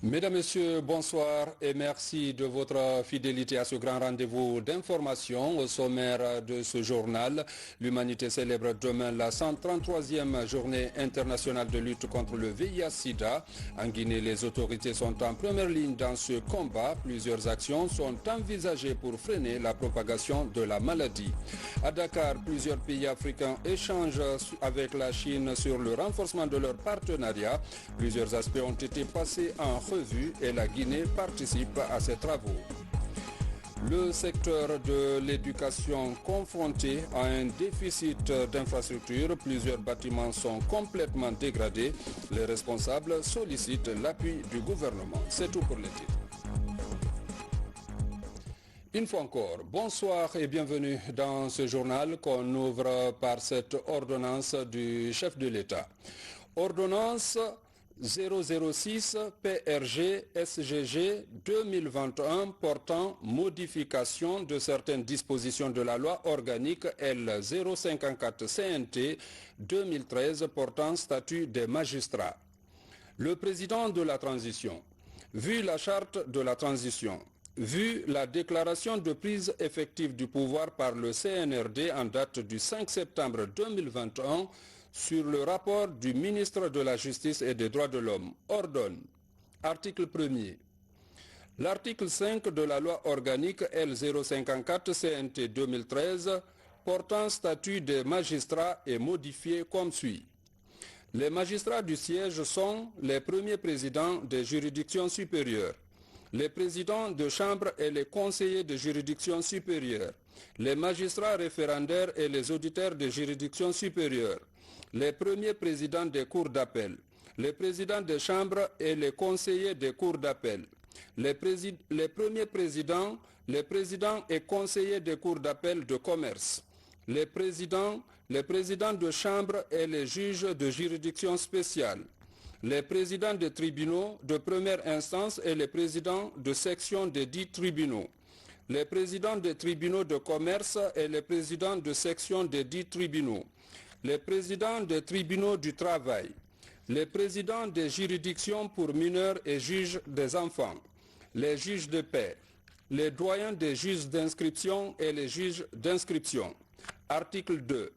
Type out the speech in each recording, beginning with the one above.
Mesdames, Messieurs, bonsoir et merci de votre fidélité à ce grand rendez-vous d'information. Au sommaire de ce journal, l'humanité célèbre demain la 133e journée internationale de lutte contre le VIH-Sida. En Guinée, les autorités sont en première ligne dans ce combat. Plusieurs actions sont envisagées pour freiner la propagation de la maladie. À Dakar, plusieurs pays africains échangent avec la Chine sur le renforcement de leur partenariat. Plusieurs aspects ont été passés en revue et la Guinée participe à ces travaux. Le secteur de l'éducation confronté à un déficit d'infrastructures, plusieurs bâtiments sont complètement dégradés. Les responsables sollicitent l'appui du gouvernement. C'est tout pour les titres. Une fois encore, bonsoir et bienvenue dans ce journal qu'on ouvre par cette ordonnance du chef de l'État. Ordonnance 006 PRG SGG 2021 portant modification de certaines dispositions de la loi organique L054 CNT 2013 portant statut des magistrats. Le président de la transition, vu la charte de la transition, vu la déclaration de prise effective du pouvoir par le CNRD en date du 5 septembre 2021, sur le rapport du ministre de la Justice et des Droits de l'Homme, ordonne, article 1er, l'article 5 de la loi organique L054 CNT 2013 portant statut des magistrats est modifié comme suit. Les magistrats du siège sont les premiers présidents des juridictions supérieures, les présidents de chambre et les conseillers de juridiction supérieure, les magistrats référendaires et les auditeurs des juridictions supérieures, les premiers présidents des cours d'appel, les présidents des chambres et les conseillers des cours d'appel, les premiers présidents, les présidents et conseillers des cours d'appel de commerce, les présidents de chambre et les juges de juridiction spéciale, les présidents de tribunaux de première instance et les présidents de section des dits tribunaux, les présidents des tribunaux de commerce et les présidents de section des dits tribunaux, les présidents des tribunaux du travail, les présidents des juridictions pour mineurs et juges des enfants, les juges de paix, les doyens des juges d'inscription et les juges d'inscription. Article 2.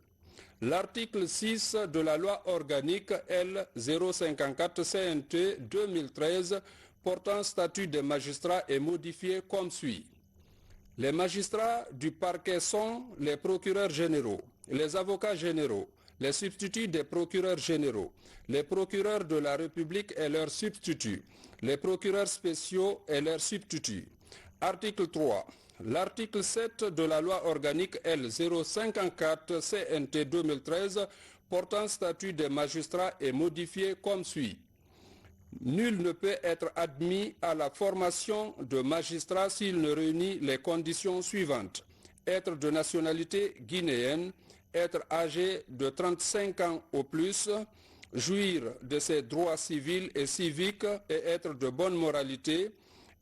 L'article 6 de la loi organique L054 CNT 2013 portant statut des magistrats est modifié comme suit. Les magistrats du parquet sont les procureurs généraux, les avocats généraux, les substituts des procureurs généraux, les procureurs de la République et leurs substituts, les procureurs spéciaux et leurs substituts. Article 3. L'article 7 de la loi organique L054 CNT 2013 portant statut des magistrats est modifié comme suit. Nul ne peut être admis à la formation de magistrat s'il ne réunit les conditions suivantes. Être de nationalité guinéenne, être âgé de 35 ans au plus, jouir de ses droits civils et civiques et être de bonne moralité,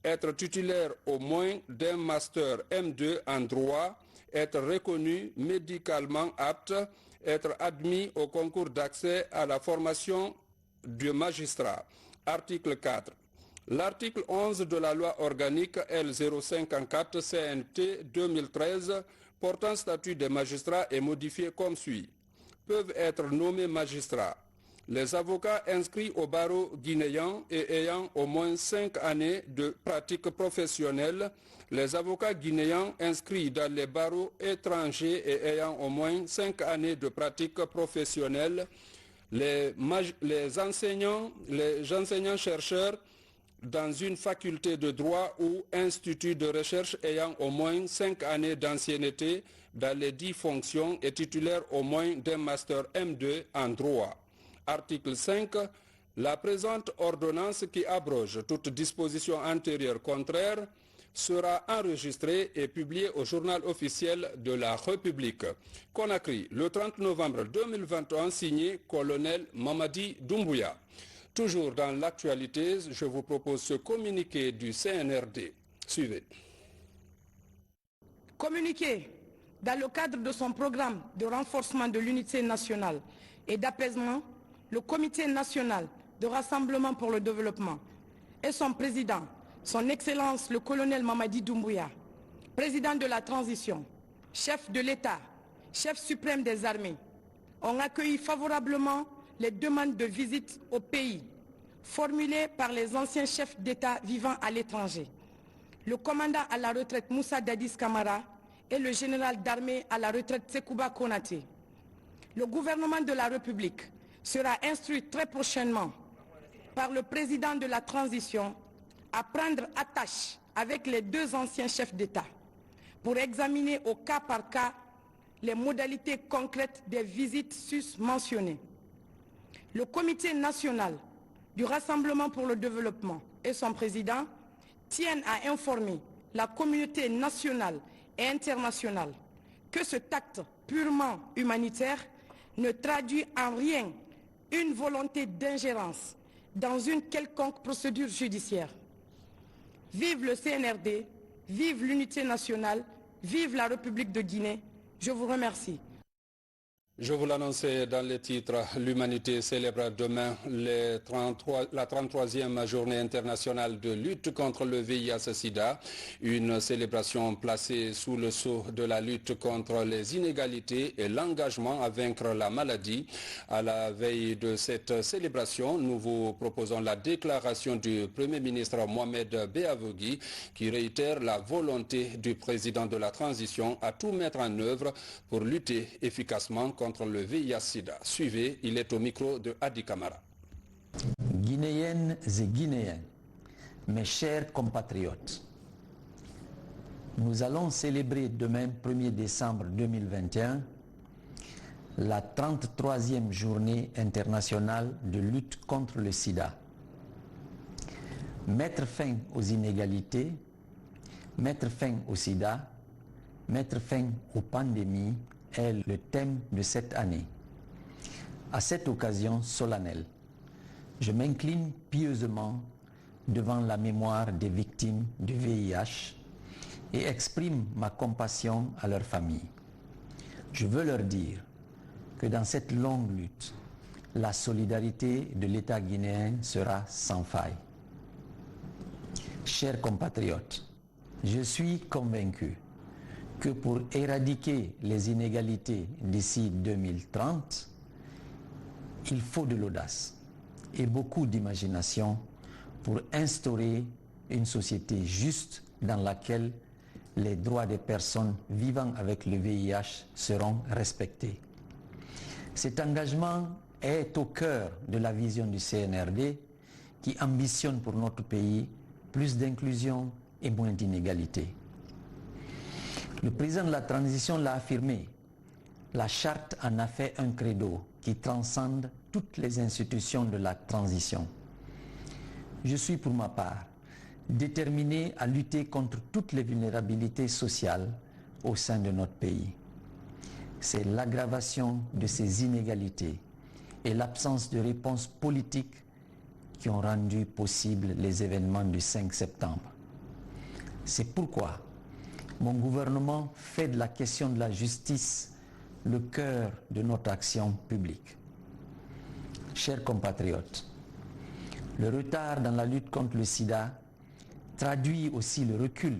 être titulaire au moins d'un master M2 en droit, être reconnu médicalement apte, être admis au concours d'accès à la formation du magistrat. Article 4. L'article 11 de la loi organique L054 CNT 2013 portant statut des magistrats est modifié comme suit. Peuvent être nommés magistrats les avocats inscrits au barreau guinéen et ayant au moins 5 années de pratique professionnelle, les avocats guinéens inscrits dans les barreaux étrangers et ayant au moins 5 années de pratique professionnelle, les enseignants-chercheurs dans une faculté de droit ou institut de recherche ayant au moins 5 années d'ancienneté dans les 10 fonctions et titulaires au moins d'un master M2 en droit. Article 5. La présente ordonnance qui abroge toute disposition antérieure contraire sera enregistrée et publiée au journal officiel de la République. Conakry, le 30 novembre 2021, signé colonel Mamadi Doumbouya. Toujours dans l'actualité, je vous propose ce communiqué du CNRD. Suivez. Communiqué dans le cadre de son programme de renforcement de l'unité nationale et d'apaisement, le Comité national de rassemblement pour le développement et son président, son Excellence le colonel Mamadi Doumbouya, président de la transition, chef de l'État, chef suprême des armées, ont accueilli favorablement les demandes de visite au pays formulées par les anciens chefs d'État vivant à l'étranger, le commandant à la retraite Moussa Dadis Camara et le général d'armée à la retraite Sekouba Konaté. Le gouvernement de la République sera instruit très prochainement par le président de la transition à prendre attache avec les deux anciens chefs d'État pour examiner au cas par cas les modalités concrètes des visites sus-mentionnées. Le Comité national du Rassemblement pour le développement et son président tiennent à informer la communauté nationale et internationale que cet acte purement humanitaire ne traduit en rien une volonté d'ingérence dans une quelconque procédure judiciaire. Vive le CNRD, vive l'unité nationale, vive la République de Guinée. Je vous remercie. Je vous l'annonçais dans les titres, l'humanité célèbre demain la 33e journée internationale de lutte contre le VIH-Sida, une célébration placée sous le sceau de la lutte contre les inégalités et l'engagement à vaincre la maladie. À la veille de cette célébration, nous vous proposons la déclaration du Premier ministre Mohamed Beavogui qui réitère la volonté du président de la transition à tout mettre en œuvre pour lutter efficacement contre le VIH-Sida. Suivez, il est au micro de Hadi Kamara. Guinéennes et Guinéens, mes chers compatriotes, nous allons célébrer demain 1er décembre 2021 la 33e journée internationale de lutte contre le sida. Mettre fin aux inégalités, mettre fin au sida, mettre fin aux pandémies est le thème de cette année. À cette occasion solennelle, je m'incline pieusement devant la mémoire des victimes du VIH et exprime ma compassion à leurs familles. Je veux leur dire que dans cette longue lutte, la solidarité de l'État guinéen sera sans faille. Chers compatriotes, je suis convaincu que pour éradiquer les inégalités d'ici 2030, il faut de l'audace et beaucoup d'imagination pour instaurer une société juste dans laquelle les droits des personnes vivant avec le VIH seront respectés. Cet engagement est au cœur de la vision du CNRD qui ambitionne pour notre pays plus d'inclusion et moins d'inégalités. Le président de la transition l'a affirmé, la charte en a fait un credo qui transcende toutes les institutions de la transition. Je suis pour ma part déterminé à lutter contre toutes les vulnérabilités sociales au sein de notre pays. C'est l'aggravation de ces inégalités et l'absence de réponse politique qui ont rendu possibles les événements du 5 septembre. C'est pourquoi mon gouvernement fait de la question de la justice le cœur de notre action publique. Chers compatriotes, le retard dans la lutte contre le sida traduit aussi le recul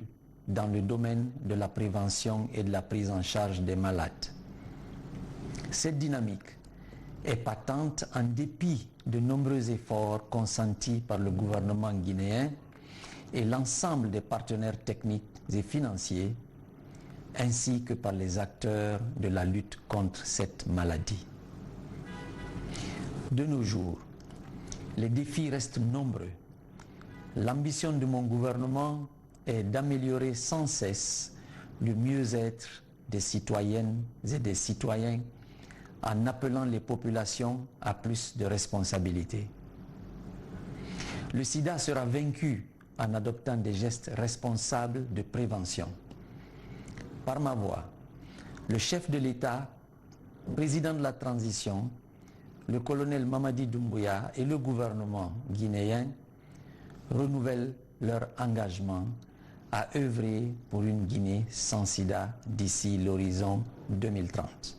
dans le domaine de la prévention et de la prise en charge des malades. Cette dynamique est patente en dépit de nombreux efforts consentis par le gouvernement guinéen et l'ensemble des partenaires techniques et financiers, ainsi que par les acteurs de la lutte contre cette maladie. De nos jours, les défis restent nombreux. L'ambition de mon gouvernement est d'améliorer sans cesse le mieux-être des citoyennes et des citoyens en appelant les populations à plus de responsabilités. Le sida sera vaincu en adoptant des gestes responsables de prévention. Par ma voix, le chef de l'État, président de la transition, le colonel Mamadi Doumbouya et le gouvernement guinéen renouvellent leur engagement à œuvrer pour une Guinée sans sida d'ici l'horizon 2030.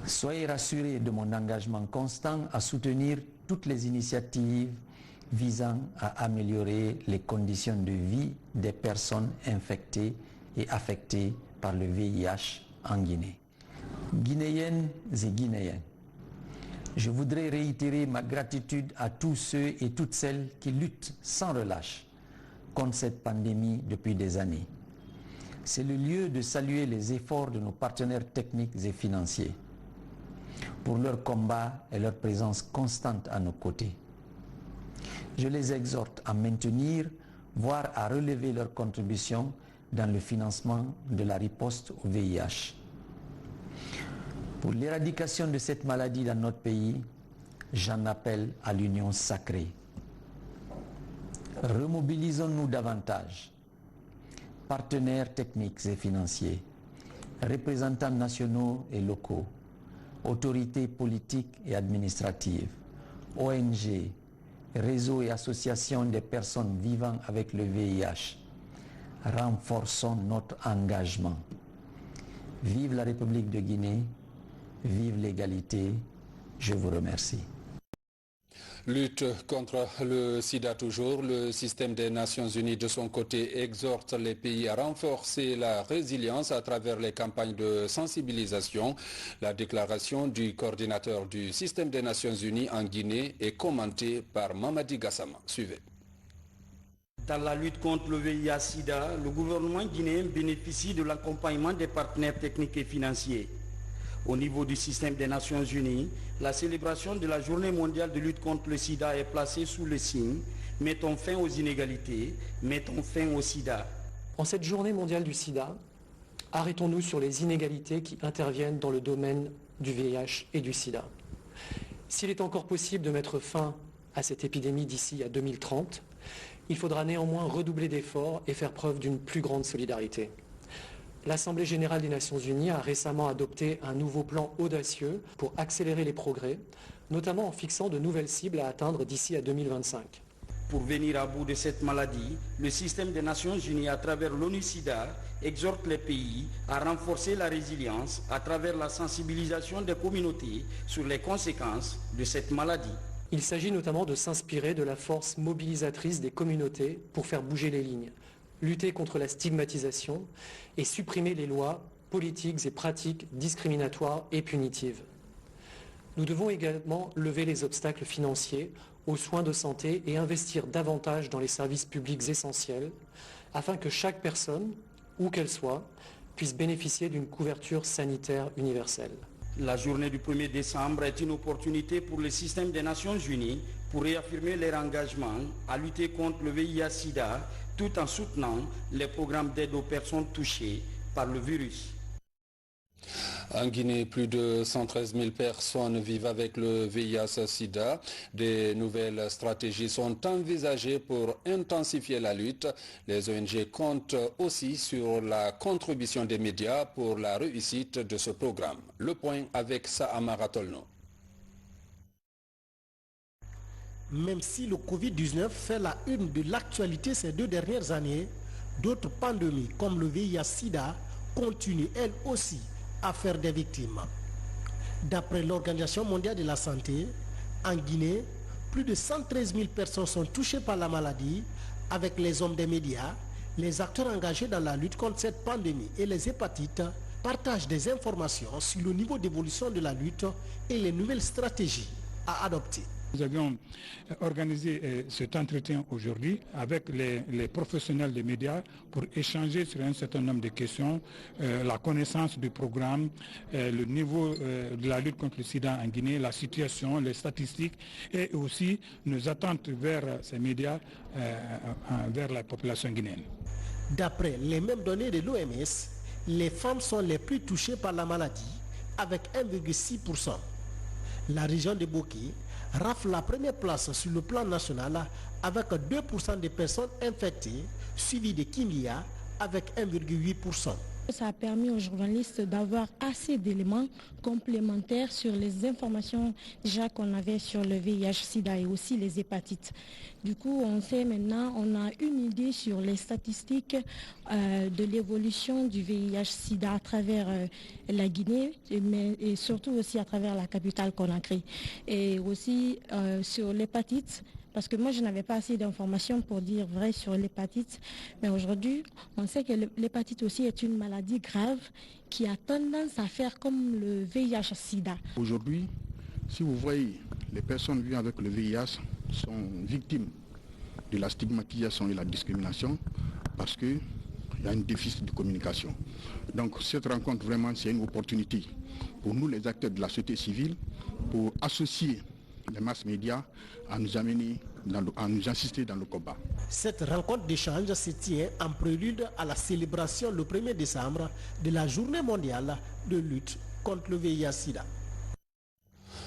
Soyez rassurés de mon engagement constant à soutenir toutes les initiatives visant à améliorer les conditions de vie des personnes infectées et affectées par le VIH en Guinée. Guinéennes et Guinéens, je voudrais réitérer ma gratitude à tous ceux et toutes celles qui luttent sans relâche contre cette pandémie depuis des années. C'est le lieu de saluer les efforts de nos partenaires techniques et financiers pour leur combat et leur présence constante à nos côtés. Je les exhorte à maintenir, voire à relever leur contribution dans le financement de la riposte au VIH. Pour l'éradication de cette maladie dans notre pays, j'en appelle à l'union sacrée. Remobilisons-nous davantage. Partenaires techniques et financiers, représentants nationaux et locaux, autorités politiques et administratives, ONG, réseaux et associations des personnes vivant avec le VIH. Renforçons notre engagement. Vive la République de Guinée, vive l'égalité. Je vous remercie. Lutte contre le sida toujours, le système des Nations Unies de son côté exhorte les pays à renforcer la résilience à travers les campagnes de sensibilisation. La déclaration du coordinateur du système des Nations Unies en Guinée est commentée par Mamadi Gassama. Suivez. Dans la lutte contre le VIH-Sida, le gouvernement guinéen bénéficie de l'accompagnement des partenaires techniques et financiers. Au niveau du système des Nations Unies, la célébration de la Journée mondiale de lutte contre le sida est placée sous le signe « Mettons fin aux inégalités, mettons fin au sida ». En cette Journée mondiale du sida, arrêtons-nous sur les inégalités qui interviennent dans le domaine du VIH et du sida. S'il est encore possible de mettre fin à cette épidémie d'ici à 2030, il faudra néanmoins redoubler d'efforts et faire preuve d'une plus grande solidarité. L'Assemblée générale des Nations Unies a récemment adopté un nouveau plan audacieux pour accélérer les progrès, notamment en fixant de nouvelles cibles à atteindre d'ici à 2025. Pour venir à bout de cette maladie, le système des Nations Unies à travers l'ONU-SIDA exhorte les pays à renforcer la résilience à travers la sensibilisation des communautés sur les conséquences de cette maladie. Il s'agit notamment de s'inspirer de la force mobilisatrice des communautés pour faire bouger les lignes, lutter contre la stigmatisation et supprimer les lois, politiques et pratiques discriminatoires et punitives. Nous devons également lever les obstacles financiers aux soins de santé et investir davantage dans les services publics essentiels afin que chaque personne, où qu'elle soit, puisse bénéficier d'une couverture sanitaire universelle. La journée du 1er décembre est une opportunité pour le système des Nations Unies pour réaffirmer leur engagement à lutter contre le VIH-Sida tout en soutenant les programmes d'aide aux personnes touchées par le virus. En Guinée, plus de 113 000 personnes vivent avec le VIH-Sida. Des nouvelles stratégies sont envisagées pour intensifier la lutte. Les ONG comptent aussi sur la contribution des médias pour la réussite de ce programme. Le point avec Saamara Tolno. Même si le Covid-19 fait la une de l'actualité ces 2 dernières années, d'autres pandémies comme le VIH-Sida continuent elles aussi à faire des victimes. D'après l'Organisation mondiale de la santé, en Guinée, plus de 113 000 personnes sont touchées par la maladie, avec les hommes des médias, les acteurs engagés dans la lutte contre cette pandémie et les hépatites partagent des informations sur le niveau d'évolution de la lutte et les nouvelles stratégies à adopter. Nous avions organisé cet entretien aujourd'hui avec les professionnels des médias pour échanger sur un certain nombre de questions, la connaissance du programme, le niveau de la lutte contre le sida en Guinée, la situation, les statistiques et aussi nos attentes vers ces médias, vers la population guinéenne. D'après les mêmes données de l'OMS, les femmes sont les plus touchées par la maladie avec 1,6%. La région de Boké rafle la première place sur le plan national avec 2% des personnes infectées, suivi de Kindia avec 1,8%. Ça a permis aux journalistes d'avoir assez d'éléments complémentaires sur les informations déjà qu'on avait sur le VIH-Sida et aussi les hépatites. Du coup, on sait maintenant, on a une idée sur les statistiques de l'évolution du VIH-Sida à travers la Guinée, et surtout aussi à travers la capitale Conakry. Et aussi sur l'hépatite, Parce que moi, je n'avais pas assez d'informations pour dire vrai sur l'hépatite. Mais aujourd'hui, on sait que l'hépatite aussi est une maladie grave qui a tendance à faire comme le VIH-Sida. Aujourd'hui, si vous voyez, les personnes vivant avec le VIH sont victimes de la stigmatisation et la discrimination parce qu'il y a un déficit de communication. Donc cette rencontre, vraiment, c'est une opportunité pour nous, les acteurs de la société civile, pour associer les masses médias à nous amener, à nous assister dans le combat. Cette rencontre d'échange se tient en prélude à la célébration le 1er décembre de la Journée mondiale de lutte contre le VIH-Sida.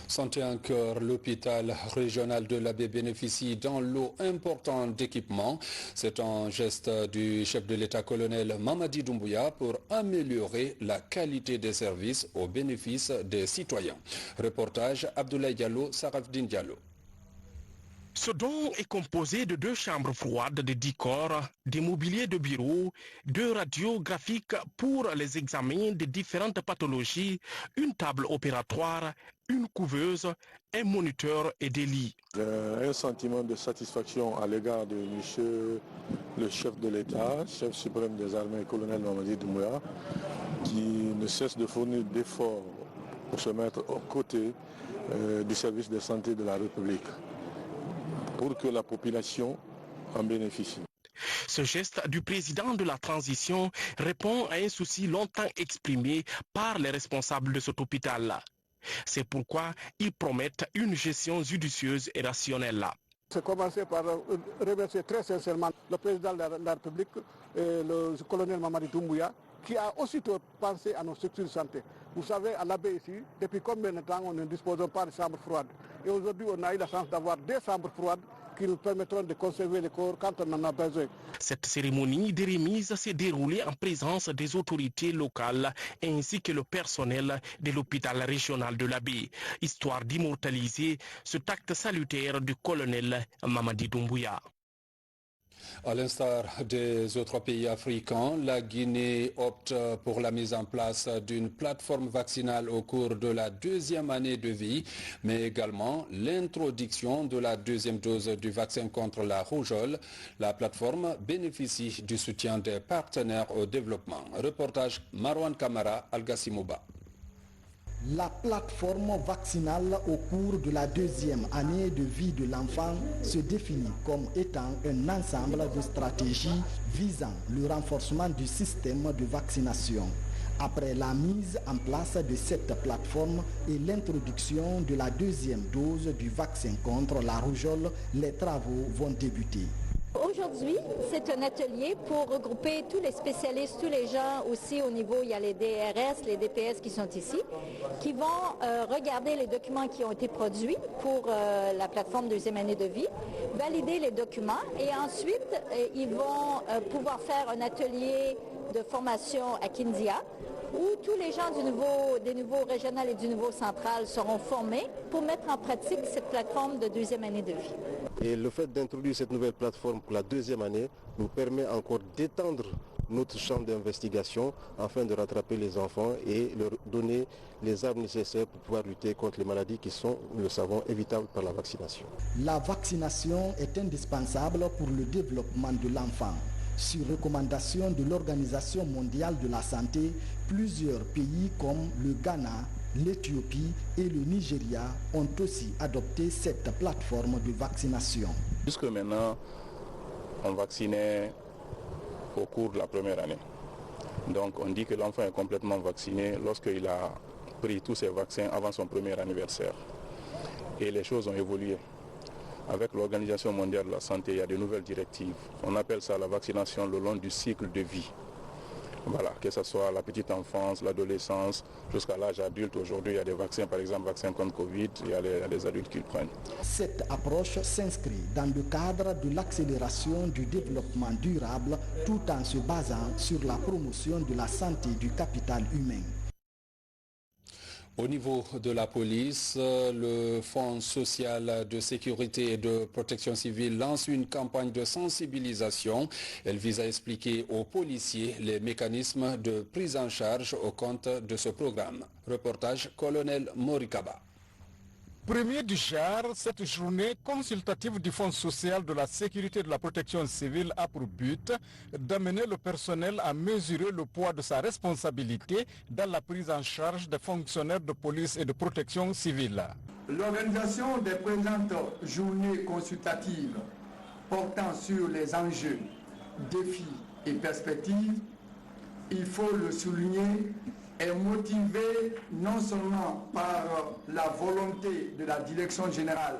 Santé en cœur, l'hôpital régional de l'Abbé bénéficie d'un lot important d'équipements. C'est un geste du chef de l'État colonel Mamadi Doumbouya pour améliorer la qualité des services au bénéfice des citoyens. Reportage Abdoulaye Diallo, Sarafdine Diallo. Ce don est composé de 2 chambres froides de 10 corps, des mobiliers de bureau, 2 radiographiques pour les examens de différentes pathologies, une table opératoire, une couveuse, un moniteur et des lits. J'ai un sentiment de satisfaction à l'égard de monsieur le chef de l'État, chef suprême des armées, colonel Mamadi Doumbouya, qui ne cesse de fournir d'efforts pour se mettre aux côtés du service de santé de la République, pour que la population en bénéficie. Ce geste du président de la transition répond à un souci longtemps exprimé par les responsables de cet hôpital. C'est pourquoi ils promettent une gestion judicieuse et rationnelle. Je commencer par remercier très sincèrement le président de la République, le colonel Mamadi Doumbouya, qui a aussitôt pensé à nos structures de santé. Vous savez, à l'Abbé ici, depuis combien de temps on ne dispose pas de chambres froides. Et aujourd'hui, on a eu la chance d'avoir 2 chambres froides qui nous permettront de conserver les corps quand on en a besoin. Cette cérémonie de remise s'est déroulée en présence des autorités locales ainsi que le personnel de l'hôpital régional de l'Abbé, histoire d'immortaliser cet acte salutaire du colonel Mamadi Doumbouya. À l'instar des autres pays africains, la Guinée opte pour la mise en place d'une plateforme vaccinale au cours de la 2e année de vie, mais également l'introduction de la 2e dose du vaccin contre la rougeole. La plateforme bénéficie du soutien des partenaires au développement. Reportage Marwan Kamara, Algassimouba. La plateforme vaccinale au cours de la 2e année de vie de l'enfant se définit comme étant un ensemble de stratégies visant le renforcement du système de vaccination. Après la mise en place de cette plateforme et l'introduction de la 2e dose du vaccin contre la rougeole, les travaux vont débuter. Aujourd'hui, c'est un atelier pour regrouper tous les spécialistes, tous les gens aussi au niveau, il y a les DRS, les DPS qui sont ici, qui vont regarder les documents qui ont été produits pour la plateforme 2e année de vie, valider les documents et ensuite ils vont pouvoir faire un atelier de formation à Kindia où tous les gens des niveaux régional et du niveau central seront formés pour mettre en pratique cette plateforme de 2e année de vie. Et le fait d'introduire cette nouvelle plateforme pour la 2e année nous permet encore d'étendre notre champ d'investigation afin de rattraper les enfants et leur donner les armes nécessaires pour pouvoir lutter contre les maladies qui sont, nous le savons, évitables par la vaccination. La vaccination est indispensable pour le développement de l'enfant. Sur recommandation de l'Organisation mondiale de la santé, plusieurs pays comme le Ghana, l'Éthiopie et le Nigeria ont aussi adopté cette plateforme de vaccination. Jusque maintenant, on vaccinait au cours de la 1re année. Donc on dit que l'enfant est complètement vacciné lorsqu'il a pris tous ses vaccins avant son 1er anniversaire. Et les choses ont évolué. Avec l'Organisation mondiale de la santé, il y a de nouvelles directives. On appelle ça la vaccination le long du cycle de vie. Voilà, que ce soit la petite enfance, l'adolescence, jusqu'à l'âge adulte. Aujourd'hui, il y a des vaccins, par exemple, vaccins contre Covid, il y a les adultes qui le prennent. Cette approche s'inscrit dans le cadre de l'accélération du développement durable tout en se basant sur la promotion de la santé du capital humain. Au niveau de la police, le Fonds social de sécurité et de protection civile lance une campagne de sensibilisation. Elle vise à expliquer aux policiers les mécanismes de prise en charge au compte de ce programme. Reportage Colonel Morikaba. Premier du genre, cette journée consultative du Fonds social de la sécurité et de la protection civile a pour but d'amener le personnel à mesurer le poids de sa responsabilité dans la prise en charge des fonctionnaires de police et de protection civile. L'organisation des présentes journées consultatives portant sur les enjeux, défis et perspectives, il faut le souligner, est motivée non seulement par la volonté de la Direction générale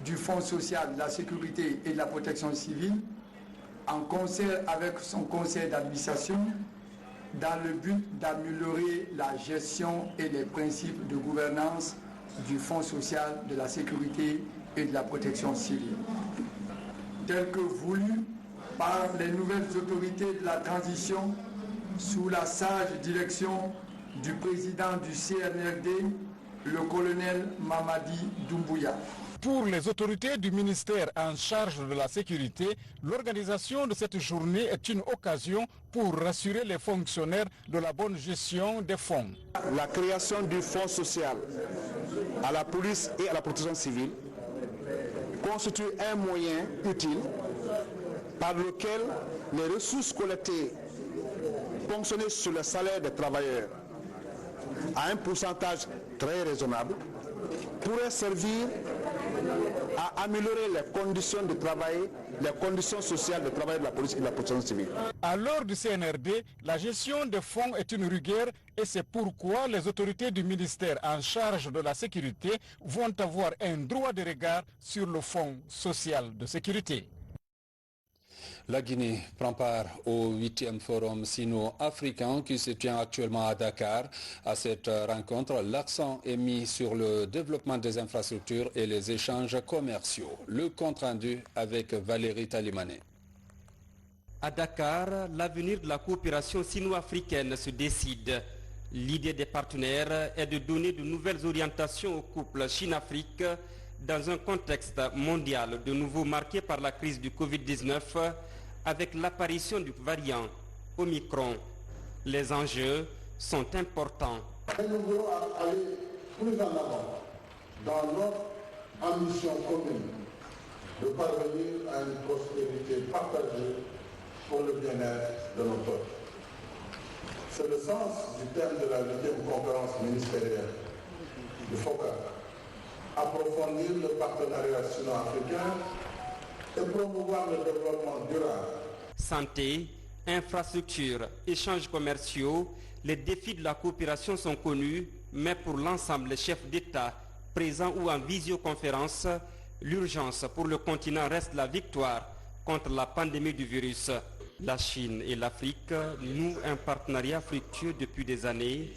du Fonds social de la sécurité et de la protection civile, en concert avec son conseil d'administration, dans le but d'améliorer la gestion et les principes de gouvernance du Fonds social de la sécurité et de la protection civile, tel que voulu par les nouvelles autorités de la transition sous la sage direction du président du CNRD, le colonel Mamadi Doumbouya. Pour les autorités du ministère en charge de la sécurité, l'organisation de cette journée est une occasion pour rassurer les fonctionnaires de la bonne gestion des fonds. La création du fonds social à la police et à la protection civile constitue un moyen utile par lequel les ressources collectées ponctionnées sur le salaire des travailleurs à un pourcentage très raisonnable pourraient servir à améliorer les conditions de travail, les conditions sociales de travail de la police et de la protection civile. À l'heure du CNRD, la gestion des fonds est une rigueur et c'est pourquoi les autorités du ministère en charge de la sécurité vont avoir un droit de regard sur le fonds social de sécurité. La Guinée prend part au 8e forum sino-africain qui se tient actuellement à Dakar. À cette rencontre, l'accent est mis sur le développement des infrastructures et les échanges commerciaux. Le compte-rendu avec Valérie Talimane. À Dakar, l'avenir de la coopération sino-africaine se décide. L'idée des partenaires est de donner de nouvelles orientations au couple Chine-Afrique dans un contexte mondial de nouveau marqué par la crise du Covid-19 avec l'apparition du variant Omicron. Les enjeux sont importants. Nous voulons aller plus en avant dans notre ambition commune de parvenir à une prospérité partagée pour le bien-être de nos peuples. C'est le sens du thème de la 8e conférence ministérielle du FOCA. Approfondir le partenariat sino-africain et promouvoir le développement durable. Santé, infrastructures, échanges commerciaux, les défis de la coopération sont connus, mais pour l'ensemble des chefs d'État présents ou en visioconférence, l'urgence pour le continent reste la victoire contre la pandémie du virus. La Chine et l'Afrique nouent un partenariat fructueux depuis des années,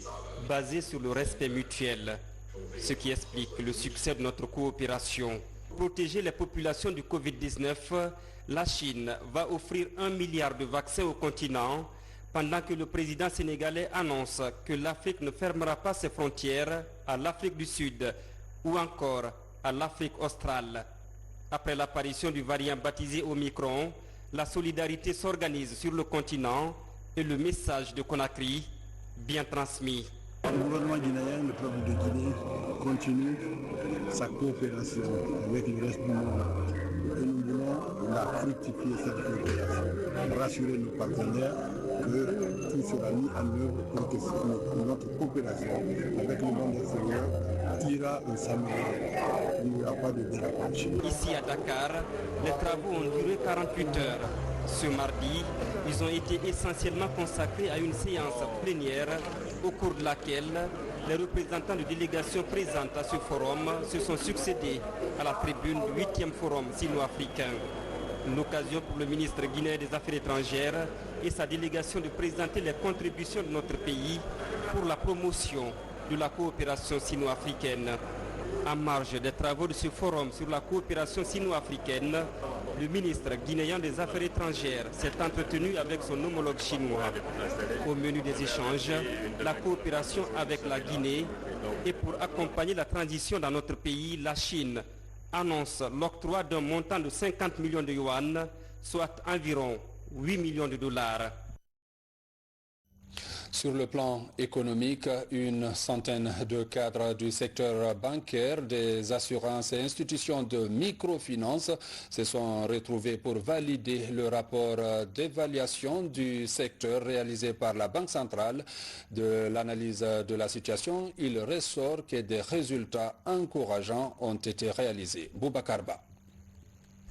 basé sur le respect mutuel, ce qui explique le succès de notre coopération. Pour protéger les populations du Covid-19, la Chine va offrir 1 milliard de vaccins au continent, pendant que le président sénégalais annonce que l'Afrique ne fermera pas ses frontières à l'Afrique du Sud ou encore à l'Afrique australe. Après l'apparition du variant baptisé Omicron, la solidarité s'organise sur le continent et le message de Conakry bien transmis. Le gouvernement guinéen, le peuple de Guinée, continue sa coopération avec le reste du monde. Et nous voulons la fructifier cette coopération, rassurer nos partenaires que tout sera mis en œuvre pour que notre coopération avec le monde extérieur ira et s'améliore. Il n'y aura pas de dérapage. Ici à Dakar, les travaux ont duré 48 heures. Ce mardi, ils ont été essentiellement consacrés à une séance plénière au cours de laquelle les représentants de délégations présentes à ce forum se sont succédés à la tribune du 8e forum sino-africain. L'occasion pour le ministre guinéen des Affaires étrangères et sa délégation de présenter les contributions de notre pays pour la promotion de la coopération sino-africaine. En marge des travaux de ce forum sur la coopération sino-africaine, le ministre guinéen des Affaires étrangères s'est entretenu avec son homologue chinois. Au menu des échanges, la coopération avec la Guinée et pour accompagner la transition dans notre pays, la Chine annonce l'octroi d'un montant de 50 millions de yuan, soit environ 8 millions de dollars. Sur le plan économique, une centaine de cadres du secteur bancaire, des assurances et institutions de microfinance se sont retrouvés pour valider le rapport d'évaluation du secteur réalisé par la Banque centrale. De l'analyse de la situation, il ressort que des résultats encourageants ont été réalisés. Boubacar Ba.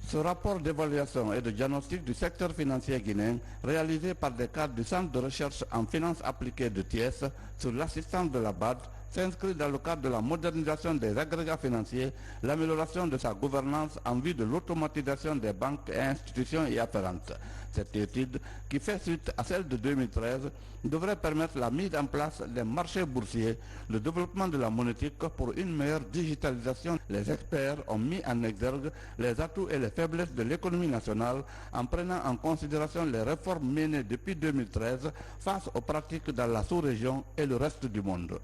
Ce rapport d'évaluation et de diagnostic du secteur financier guinéen, réalisé par des cadres du Centre de recherche en finances appliquées de Thiès sur l'assistance de la BAD, s'inscrit dans le cadre de la modernisation des agrégats financiers, l'amélioration de sa gouvernance en vue de l'automatisation des banques et institutions y afférentes. Cette étude, qui fait suite à celle de 2013, devrait permettre la mise en place des marchés boursiers, le développement de la monétique pour une meilleure digitalisation. Les experts ont mis en exergue les atouts et les faiblesses de l'économie nationale en prenant en considération les réformes menées depuis 2013 face aux pratiques dans la sous-région et le reste du monde.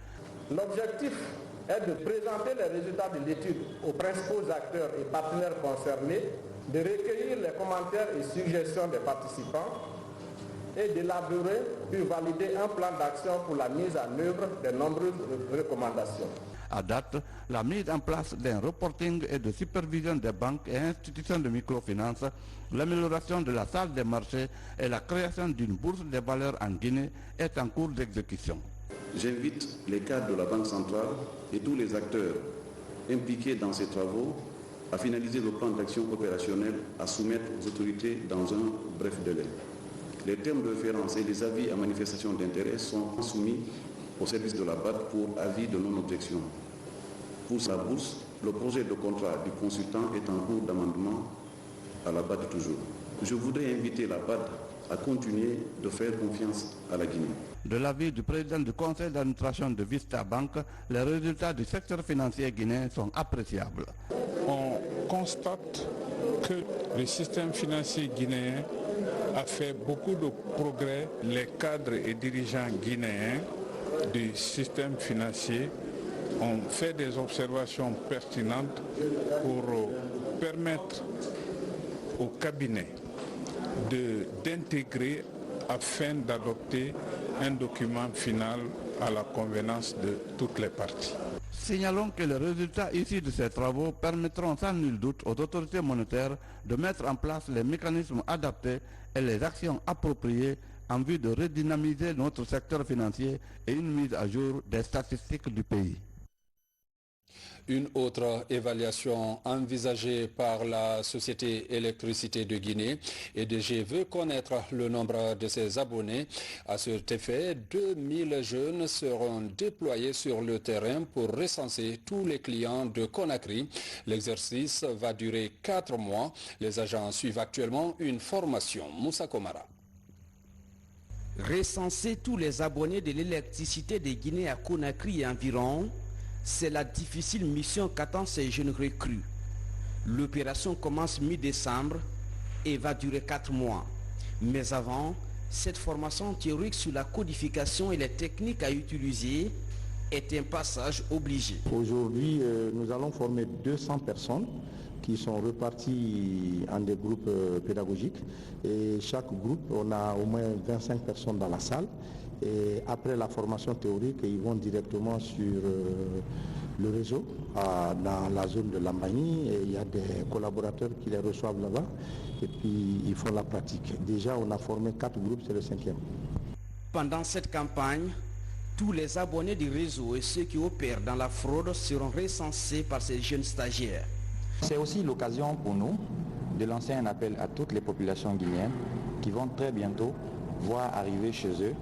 L'objectif est de présenter les résultats de l'étude aux principaux acteurs et partenaires concernés, de recueillir les commentaires et suggestions des participants et d'élaborer puis valider un plan d'action pour la mise en œuvre des nombreuses recommandations. À date, la mise en place d'un reporting et de supervision des banques et institutions de microfinance, l'amélioration de la salle des marchés et la création d'une bourse des valeurs en Guinée est en cours d'exécution. J'invite les cadres de la Banque centrale et tous les acteurs impliqués dans ces travaux à finaliser le plan d'action opérationnel à soumettre aux autorités dans un bref délai. Les termes de référence et les avis à manifestation d'intérêt sont soumis au service de la BAD pour avis de non-objection. Pour la bourse, le projet de contrat du consultant est en cours d'amendement à la BAD toujours. Je voudrais inviter la BAD à continuer de faire confiance à la Guinée. De l'avis du président du conseil d'administration de Vista Bank, les résultats du secteur financier guinéen sont appréciables. On constate que le système financier guinéen a fait beaucoup de progrès. Les cadres et dirigeants guinéens du système financier ont fait des observations pertinentes pour permettre au cabinet d'intégrer afin d'adopter un document final à la convenance de toutes les parties. Signalons que les résultats issus de ces travaux permettront sans nul doute aux autorités monétaires de mettre en place les mécanismes adaptés et les actions appropriées en vue de redynamiser notre secteur financier et une mise à jour des statistiques du pays. Une autre évaluation envisagée par la Société Électricité de Guinée, EDG, veut connaître le nombre de ses abonnés. À cet effet, 2000 jeunes seront déployés sur le terrain pour recenser tous les clients de Conakry. L'exercice va durer 4 mois. Les agents suivent actuellement une formation. Moussa Komara. Recenser tous les abonnés de l'électricité de Guinée à Conakry et environ, c'est la difficile mission qu'attendent ces jeunes recrues. L'opération commence mi-décembre et va durer 4 mois. Mais avant, cette formation théorique sur la codification et les techniques à utiliser est un passage obligé. Aujourd'hui, nous allons former 200 personnes qui sont repartis en des groupes pédagogiques. Et chaque groupe, on a au moins 25 personnes dans la salle. Et après la formation théorique, ils vont directement sur le réseau dans la zone de Lambani. Et il y a des collaborateurs qui les reçoivent là-bas et puis ils font la pratique. Déjà, on a formé 4 groupes, c'est le 5e. Pendant cette campagne, tous les abonnés du réseau et ceux qui opèrent dans la fraude seront recensés par ces jeunes stagiaires. C'est aussi l'occasion pour nous de lancer un appel à toutes les populations guinéennes qui vont très bientôt voir arriver chez eux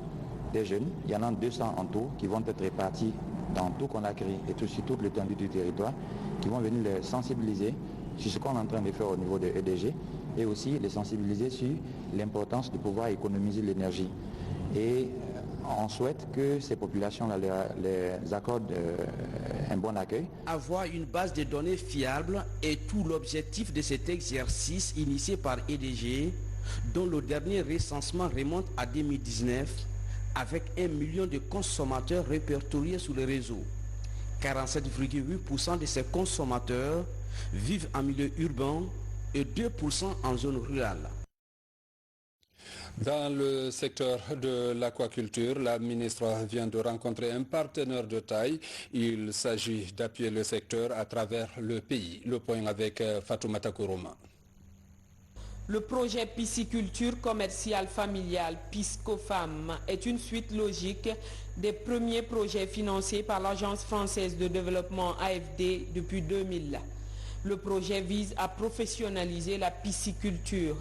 des jeunes. Il y en a 200 en tout qui vont être répartis dans tout Conakry et sur toute l'étendue du territoire, qui vont venir les sensibiliser sur ce qu'on est en train de faire au niveau de EDG et aussi les sensibiliser sur l'importance de pouvoir économiser l'énergie. Et on souhaite que ces populations-là les accordent un bon accueil. Avoir une base de données fiable est tout l'objectif de cet exercice initié par EDG, dont le dernier recensement remonte à 2019, avec 1 million de consommateurs répertoriés sur le réseau. 47,8% de ces consommateurs vivent en milieu urbain et 2% en zone rurale. Dans le secteur de l'aquaculture, la ministre vient de rencontrer un partenaire de taille. Il s'agit d'appuyer le secteur à travers le pays. Le point avec Fatoumata Kourouma. Le projet pisciculture commerciale familiale Piscofam est une suite logique des premiers projets financés par l'Agence française de développement AFD depuis 2000. Le projet vise à professionnaliser la pisciculture.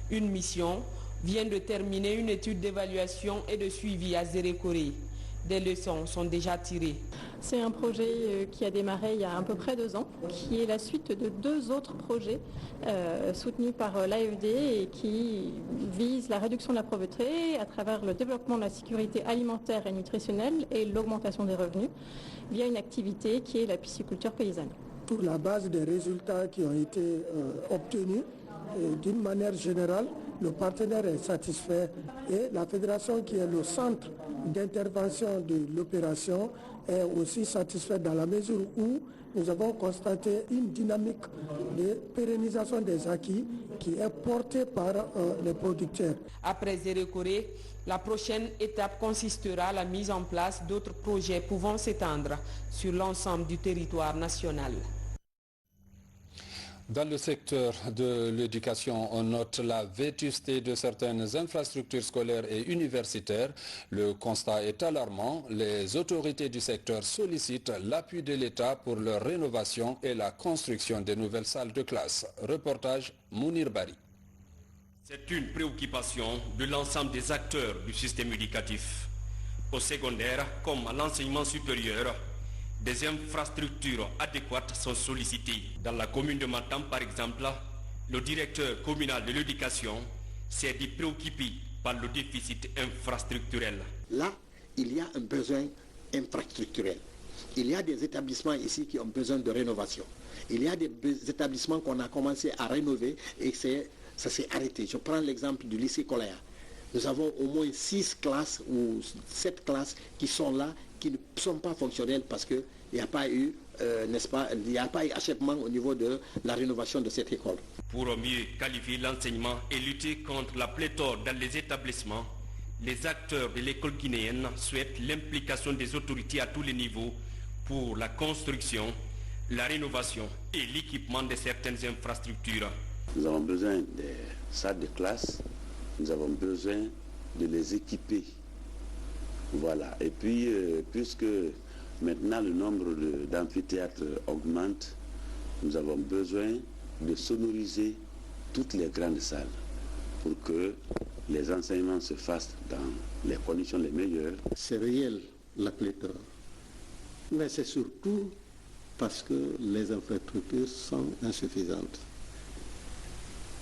Une mission vient de terminer une étude d'évaluation et de suivi à Zérékoré. Des leçons sont déjà tirées. C'est un projet qui a démarré il y a à peu près 2 ans, qui est la suite de 2 autres projets soutenus par l'AFD et qui visent la réduction de la pauvreté à travers le développement de la sécurité alimentaire et nutritionnelle et l'augmentation des revenus via une activité qui est la pisciculture paysanne. Pour la base des résultats qui ont été obtenus, d'une manière générale, le partenaire est satisfait et la fédération qui est le centre d'intervention de l'opération est aussi satisfaite dans la mesure où nous avons constaté une dynamique de pérennisation des acquis qui est portée par les producteurs. Après Zérékoré, la prochaine étape consistera à la mise en place d'autres projets pouvant s'étendre sur l'ensemble du territoire national. Dans le secteur de l'éducation, on note la vétusté de certaines infrastructures scolaires et universitaires. Le constat est alarmant. Les autorités du secteur sollicitent l'appui de l'État pour leur rénovation et la construction de nouvelles salles de classe. Reportage Mounir Bari. C'est une préoccupation de l'ensemble des acteurs du système éducatif. Au secondaire comme à l'enseignement supérieur, des infrastructures adéquates sont sollicitées. Dans la commune de Matam, par exemple, le directeur communal de l'éducation s'est dit préoccupé par le déficit infrastructurel. Là, il y a un besoin infrastructurel. Il y a des établissements ici qui ont besoin de rénovation. Il y a des établissements qu'on a commencé à rénover et ça s'est arrêté. Je prends l'exemple du lycée Coléa. Nous avons au moins 6 classes ou 7 classes qui sont là, qui ne sont pas fonctionnelles parce qu'il n'y a pas eu, n'est-ce pas, il n'y a pas eu achèvement au niveau de la rénovation de cette école. Pour mieux qualifier l'enseignement et lutter contre la pléthore dans les établissements, les acteurs de l'école guinéenne souhaitent l'implication des autorités à tous les niveaux pour la construction, la rénovation et l'équipement de certaines infrastructures. Nous avons besoin des salles de classe, nous avons besoin de les équiper. Voilà. Et puis, puisque maintenant le nombre d'amphithéâtres augmente, nous avons besoin de sonoriser toutes les grandes salles pour que les enseignements se fassent dans les conditions les meilleures. C'est réel la pléthore, mais c'est surtout parce que les infrastructures sont insuffisantes.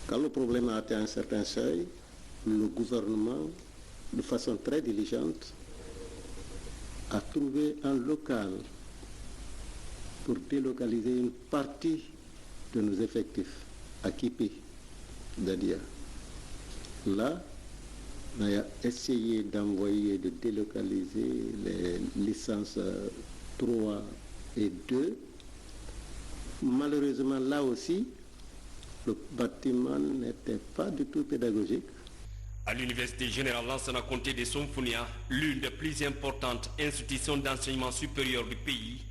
Quand le problème a atteint un certain seuil, le gouvernement, de façon très diligente, a trouvé un local pour délocaliser une partie de nos effectifs à Kipi, Dadia. Là, on a essayé d'envoyer, de délocaliser les licences 3 et 2. Malheureusement, là aussi, le bâtiment n'était pas du tout pédagogique. À l'Université générale Lansana Conté de Somfounia, l'une des plus importantes institutions d'enseignement supérieur du pays,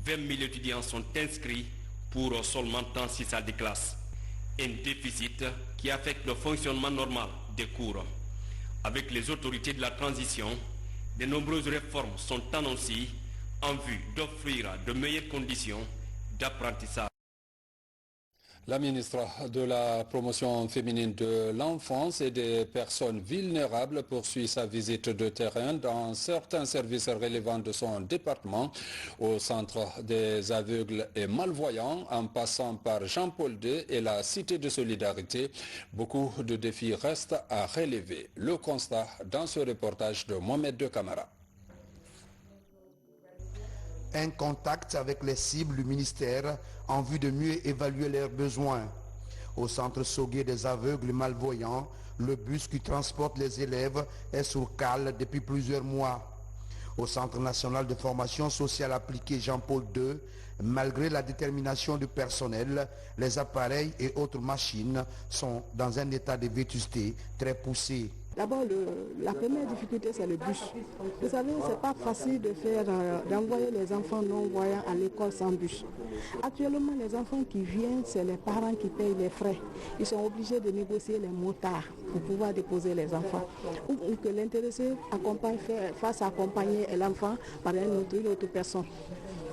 20 000 étudiants sont inscrits pour seulement 36 salles de classe. Un déficit qui affecte le fonctionnement normal des cours. Avec les autorités de la transition, de nombreuses réformes sont annoncées en vue d'offrir de meilleures conditions d'apprentissage. La ministre de la promotion féminine de l'enfance et des personnes vulnérables poursuit sa visite de terrain dans certains services relevant de son département, au centre des aveugles et malvoyants, en passant par Jean-Paul II et la Cité de Solidarité. Beaucoup de défis restent à relever. Le constat dans ce reportage de Mohamed De Camara. Un contact avec les cibles du ministère en vue de mieux évaluer leurs besoins. Au centre Sogué des aveugles malvoyants, le bus qui transporte les élèves est sur cale depuis plusieurs mois. Au Centre national de formation sociale appliquée Jean-Paul II, malgré la détermination du personnel, les appareils et autres machines sont dans un état de vétusté très poussé. D'abord, la première difficulté, c'est le bus. Vous savez, ce n'est pas facile d'envoyer les enfants non-voyants à l'école sans bus. Actuellement, les enfants qui viennent, c'est les parents qui payent les frais. Ils sont obligés de négocier les motards pour pouvoir déposer les enfants. Ou que l'intéressé fasse accompagner l'enfant par une autre personne.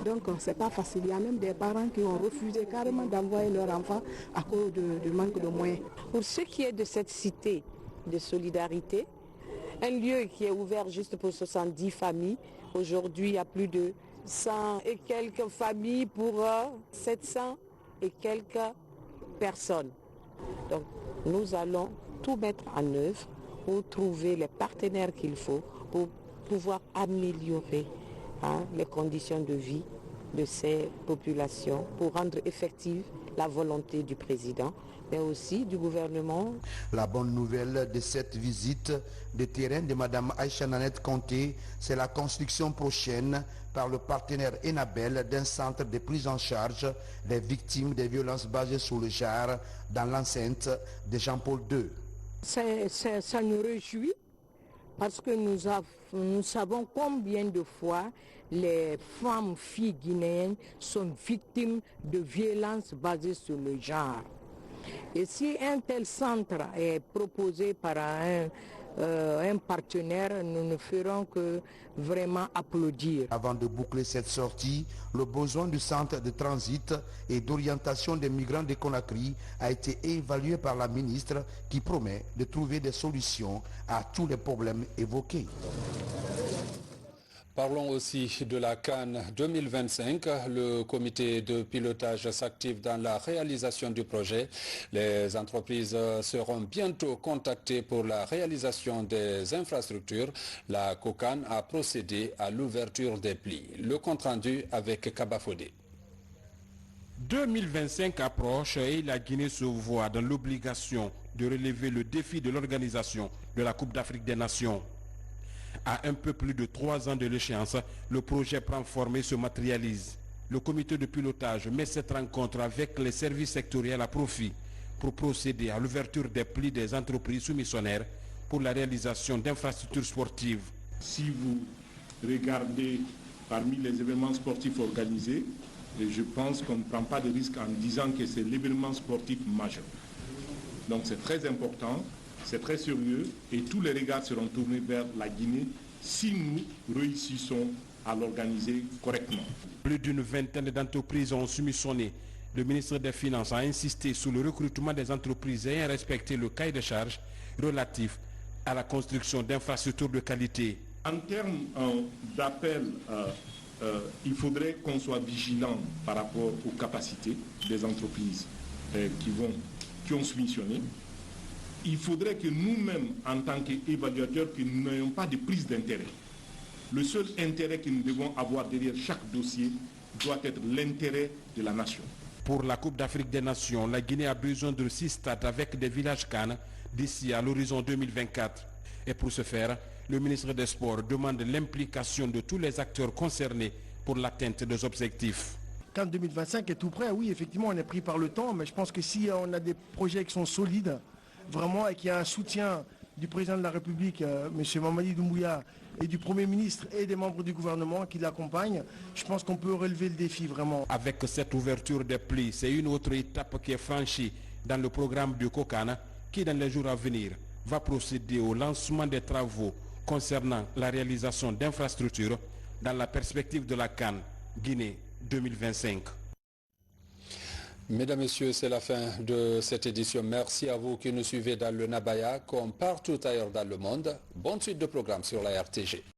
Donc, ce n'est pas facile. Il y a même des parents qui ont refusé carrément d'envoyer leur enfant à cause du manque de moyens. Pour ce qui est de cette cité de solidarité, un lieu qui est ouvert juste pour 70 familles, aujourd'hui il y a plus de 100 et quelques familles pour 700 et quelques personnes. Donc, nous allons tout mettre en œuvre pour trouver les partenaires qu'il faut pour pouvoir améliorer les conditions de vie de ces populations, pour rendre effective la volonté du président, mais aussi du gouvernement. La bonne nouvelle de cette visite de terrain de Mme Aïcha Nanette Conté, c'est la construction prochaine par le partenaire Enabel d'un centre de prise en charge des victimes des violences basées sur le genre dans l'enceinte de Jean-Paul II. Ça nous réjouit parce que nous savons combien de fois les femmes, filles guinéennes sont victimes de violences basées sur le genre. Et si un tel centre est proposé par un partenaire, nous ne ferons que vraiment applaudir. Avant de boucler cette sortie, le besoin du centre de transit et d'orientation des migrants de Conakry a été évalué par la ministre qui promet de trouver des solutions à tous les problèmes évoqués. Parlons aussi de la CAN 2025. Le comité de pilotage s'active dans la réalisation du projet. Les entreprises seront bientôt contactées pour la réalisation des infrastructures. La COCAN a procédé à l'ouverture des plis. Le compte-rendu avec Kabafodé. 2025 approche et la Guinée se voit dans l'obligation de relever le défi de l'organisation de la Coupe d'Afrique des Nations. À un peu plus de 3 ans de l'échéance, le projet prend forme et se matérialise. Le comité de pilotage met cette rencontre avec les services sectoriels à profit pour procéder à l'ouverture des plis des entreprises soumissionnaires pour la réalisation d'infrastructures sportives. Si vous regardez parmi les événements sportifs organisés, je pense qu'on ne prend pas de risque en disant que c'est l'événement sportif majeur. Donc c'est très important. C'est très sérieux et tous les regards seront tournés vers la Guinée si nous réussissons à l'organiser correctement. Plus d'une vingtaine d'entreprises ont soumissionné. Le ministre des Finances a insisté sur le recrutement des entreprises ayant respecté le cahier de charges relatif à la construction d'infrastructures de qualité. En termes d'appel, il faudrait qu'on soit vigilant par rapport aux capacités des entreprises qui ont soumissionné. Il faudrait que nous-mêmes, en tant qu'évaluateurs, que nous n'ayons pas de prise d'intérêt. Le seul intérêt que nous devons avoir derrière chaque dossier doit être l'intérêt de la nation. Pour la Coupe d'Afrique des Nations, la Guinée a besoin de 6 stades avec des villages CAN d'ici à l'horizon 2024. Et pour ce faire, le ministre des Sports demande l'implication de tous les acteurs concernés pour l'atteinte des objectifs. CAN 2025 est tout prêt, oui, effectivement, on est pris par le temps, mais je pense que si on a des projets qui sont solides, vraiment, et qu'il y a un soutien du président de la République, M. Mamadi Doumbouya, et du Premier ministre et des membres du gouvernement qui l'accompagnent, je pense qu'on peut relever le défi vraiment. Avec cette ouverture des plis, c'est une autre étape qui est franchie dans le programme du COCAN qui, dans les jours à venir, va procéder au lancement des travaux concernant la réalisation d'infrastructures dans la perspective de la CAN Guinée 2025. Mesdames, Messieurs, c'est la fin de cette édition. Merci à vous qui nous suivez dans le Nabaya comme partout ailleurs dans le monde. Bonne suite de programme sur la RTG.